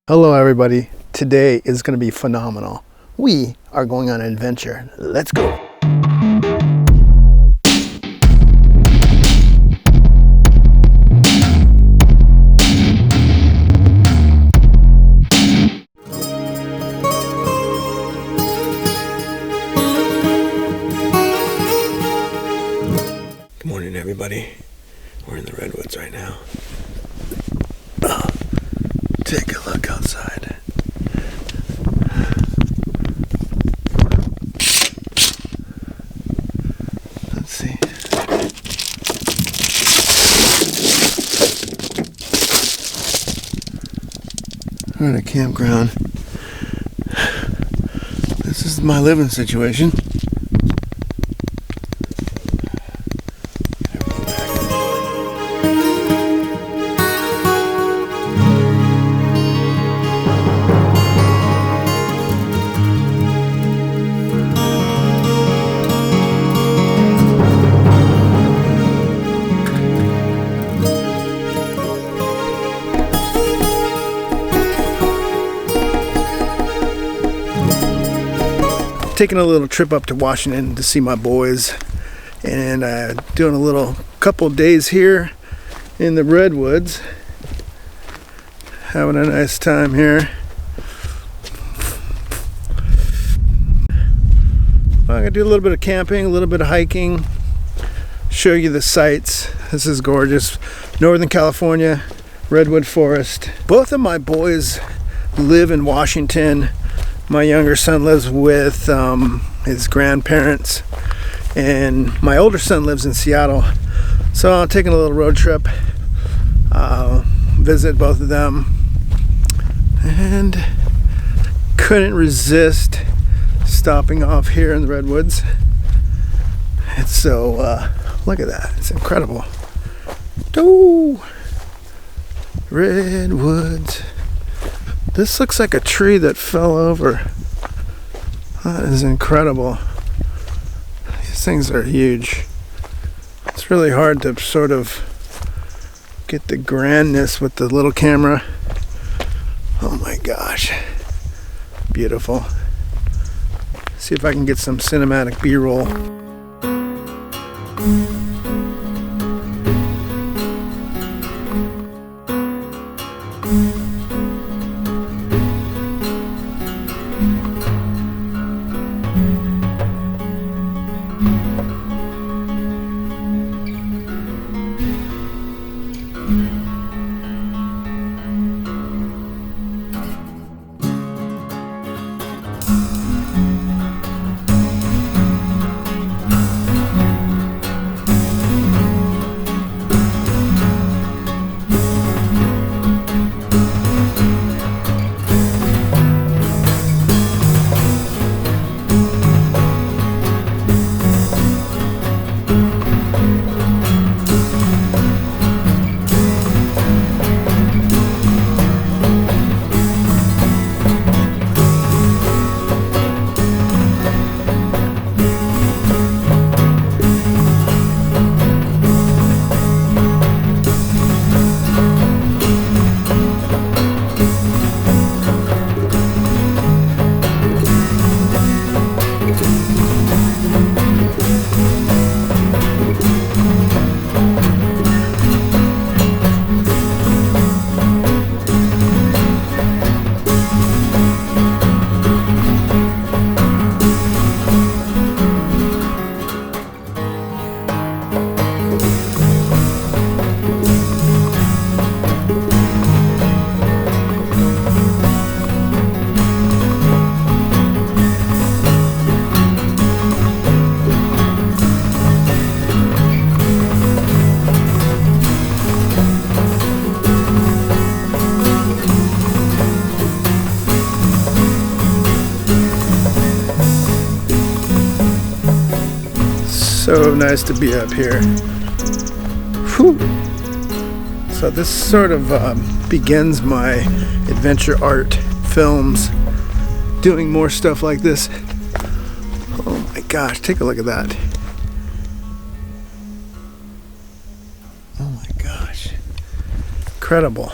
Hello everybody, today is going to be phenomenal. We are going on an adventure. Let's go. Good morning everybody. We're in the Redwoods right now. Take a look outside. Let's see. We're in a campground. This is my living situation. Taking a little trip up to Washington to see my boys, and doing a little couple days here in the Redwoods, having a nice time here. I'm gonna do a little bit of camping, a little bit of hiking, show you the sights. This is gorgeous. Northern California, Redwood Forest. Both of my boys live in Washington. My younger son lives with his grandparents, and my older son lives in Seattle. So I'm taking a little road trip, visit both of them, and couldn't resist stopping off here in the Redwoods. It's so, look at that, it's incredible. Ooh, Redwoods. This looks like a tree that fell over. That is incredible. These things are huge. It's really hard to sort of get the grandness with the little camera. Oh my gosh. Beautiful. See if I can get some cinematic B-roll. So nice to be up here. Whew. So this sort of begins my adventure art films, doing more stuff like this. Oh my gosh, take a look at that. Oh my gosh. Incredible.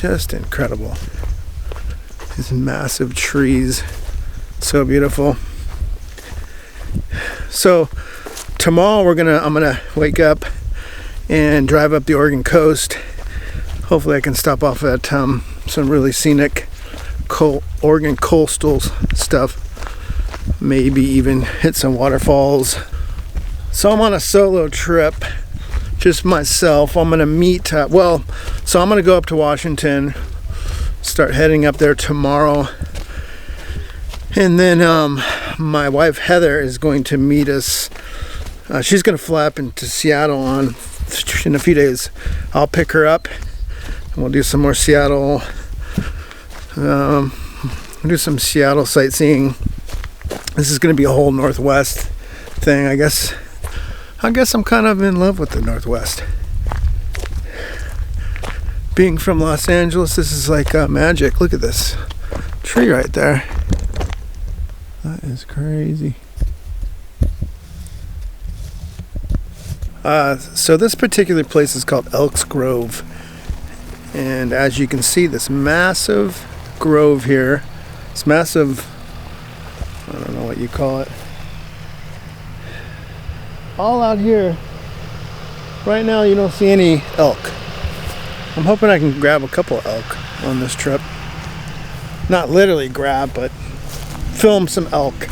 just incredible. These massive trees, so beautiful. So tomorrow I'm gonna wake up and drive up the Oregon coast. Hopefully I can stop off at some really scenic Oregon coastal stuff. Maybe even hit some waterfalls. So I'm on a solo trip, just myself. I'm gonna meet, so I'm gonna go up to Washington, start heading up there tomorrow. And then my wife Heather is going to meet us. She's gonna fly up into Seattle in a few days. I'll pick her up and we'll do some more Seattle, do some Seattle sightseeing. This is going to be a whole Northwest thing. I guess I'm kind of in love with the Northwest. Being from Los Angeles, this is like magic. Look at this tree right there. That is crazy. So this particular place is called Elks Grove. And as you can see, this massive grove here, this massive, I don't know what you call it, all out here. Right now you don't see any elk. I'm hoping I can grab a couple elk on this trip. Not literally grab, but film some elk.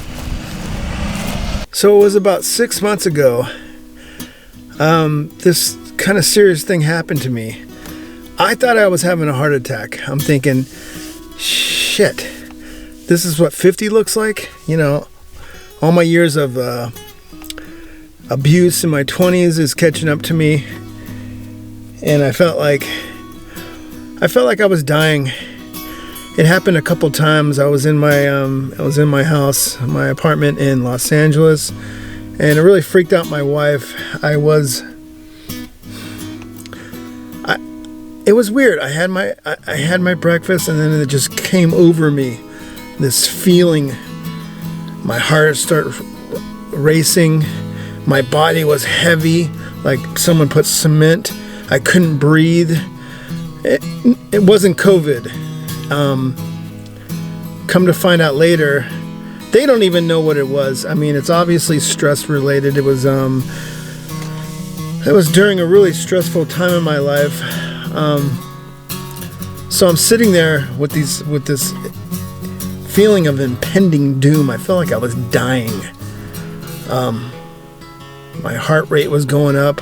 So it was about 6 months ago, this kind of serious thing happened to me. I thought I was having a heart attack. I'm thinking, shit, this is what 50 looks like? You know, all my years of abuse in my 20s is catching up to me. And I felt like I was dying. It happened a couple times. I was in my house, my apartment in Los Angeles, and it really freaked out my wife. It was weird. I had my breakfast, and then it just came over me, this feeling. My heart started racing. My body was heavy, like someone put cement. I couldn't breathe. It wasn't COVID. Come to find out later, they don't even know what it was. I mean, it's obviously stress related. It was during a really stressful time in my life. So I'm sitting there with this feeling of impending doom. I felt like I was dying. My heart rate was going up,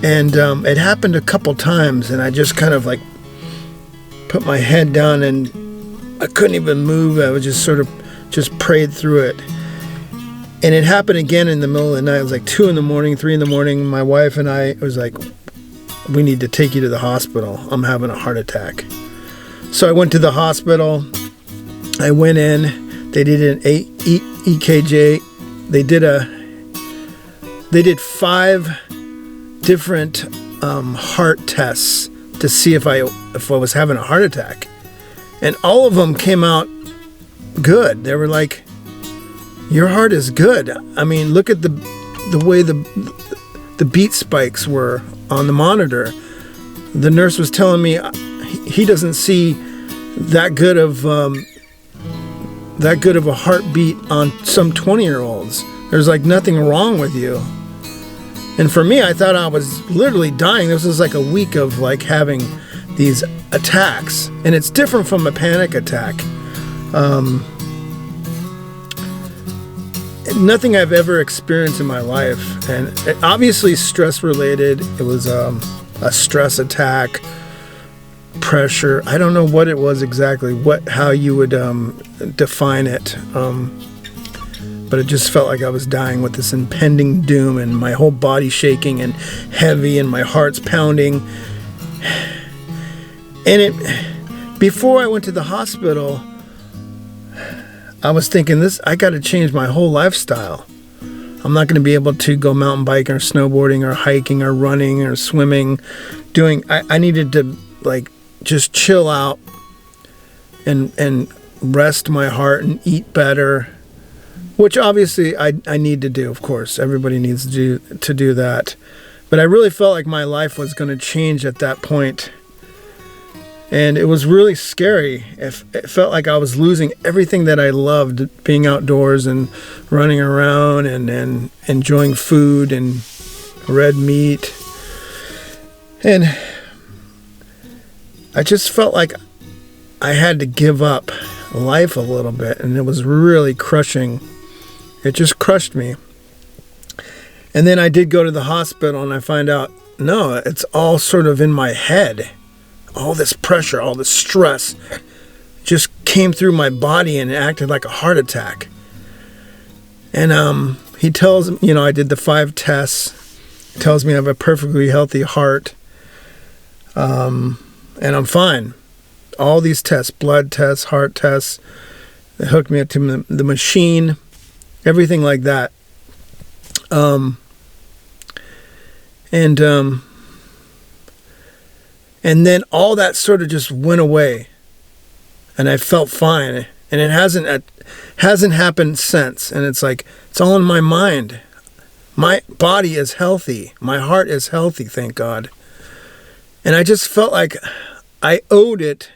and it happened a couple times, and I just kind of like put my head down, and I couldn't even move. I was just sort of prayed through it. And it happened again in the middle of the night. It was like 2 a.m, 3 a.m. My wife and I was like, we need to take you to the hospital. I'm having a heart attack. So I went to the hospital. I went in. They did an EKG. They did 5 different heart tests to see if I was having a heart attack. And all of them came out good. They were like, your heart is good. I mean, look at the way the beat spikes were on the monitor. The nurse was telling me he doesn't see that good of a heartbeat on some 20-year-olds. There's like nothing wrong with you. And for me, I thought I was literally dying. This was like a week of like having these attacks, and it's different from a panic attack. Nothing I've ever experienced in my life, and obviously stress related. It was a stress attack, pressure. I don't know what it was exactly, how you would define it, but it just felt like I was dying with this impending doom, and my whole body shaking and heavy, and my heart's pounding. And before I went to the hospital, I was thinking, I got to change my whole lifestyle. I'm not going to be able to go mountain biking or snowboarding or hiking or running or swimming. I needed to like just chill out and rest my heart and eat better, which obviously I need to do. Of course, everybody needs to do that. But I really felt like my life was going to change at that point. And it was really scary. It felt like I was losing everything that I loved, being outdoors and running around and enjoying food and red meat. And I just felt like I had to give up life a little bit, and it was really crushing. It just crushed me. And then I did go to the hospital, and I find out, no, it's all sort of in my head. All this pressure, all this stress just came through my body and it acted like a heart attack. And he tells me, I did the 5 tests. He tells me I have a perfectly healthy heart. And I'm fine. All these tests, blood tests, heart tests, they hooked me up to the machine, everything like that. And then all that sort of just went away, and I felt fine. And it hasn't happened since. And it's like, it's all in my mind. My body is healthy. My heart is healthy, thank God. And I just felt like I owed it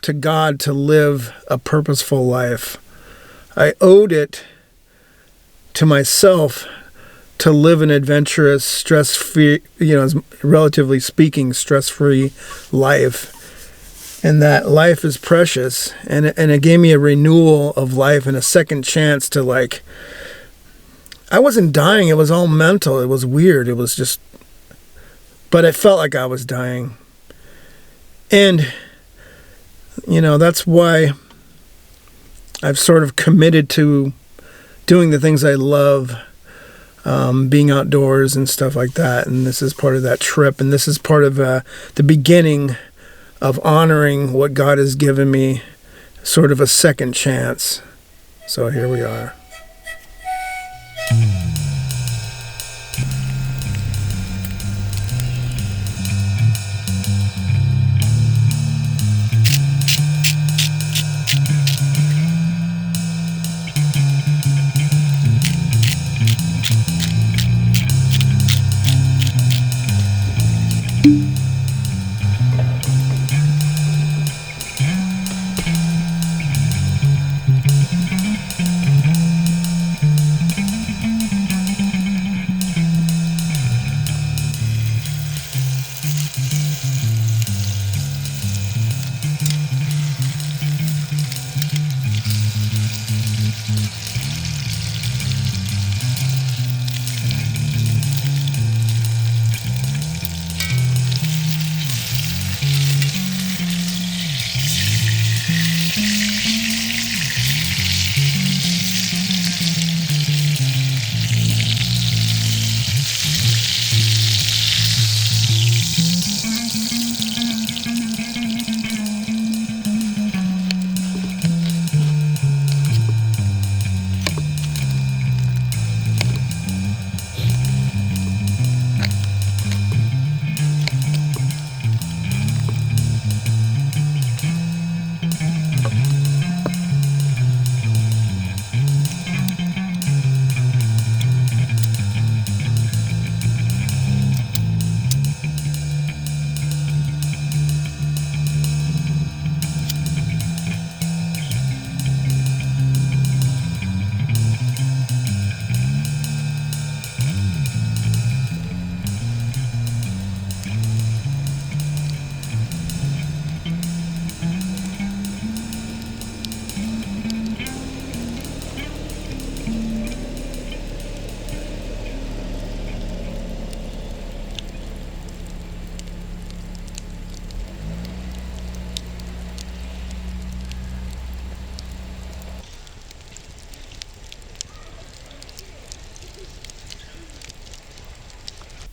to God to live a purposeful life. I owed it to myself to live an adventurous, stress-free, relatively speaking, stress-free life. And that life is precious. And it gave me a renewal of life and a second chance to, I wasn't dying. It was all mental. It was weird. It was just, but it felt like I was dying. And, that's why I've sort of committed to doing the things I love, being outdoors and stuff like that. And this is part of that trip. And this is part of the beginning of honoring what God has given me, sort of a second chance. So here we are.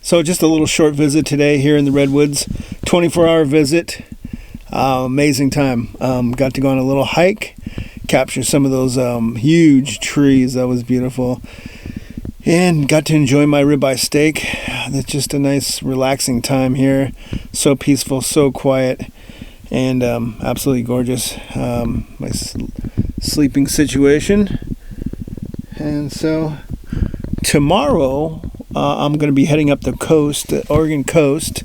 So just a little short visit today here in the Redwoods, 24-hour visit. Amazing time. Got to go on a little hike, capture some of those huge trees. That was beautiful. And got to enjoy my ribeye steak. That's just a nice relaxing time here. So peaceful, so quiet, and absolutely gorgeous. My sleeping situation. And so tomorrow I'm going to be heading up the coast, the Oregon coast,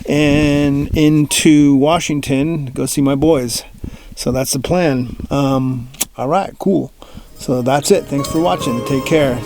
and into Washington, go see my boys. So that's the plan. All right, cool. So that's it. Thanks for watching. Take care.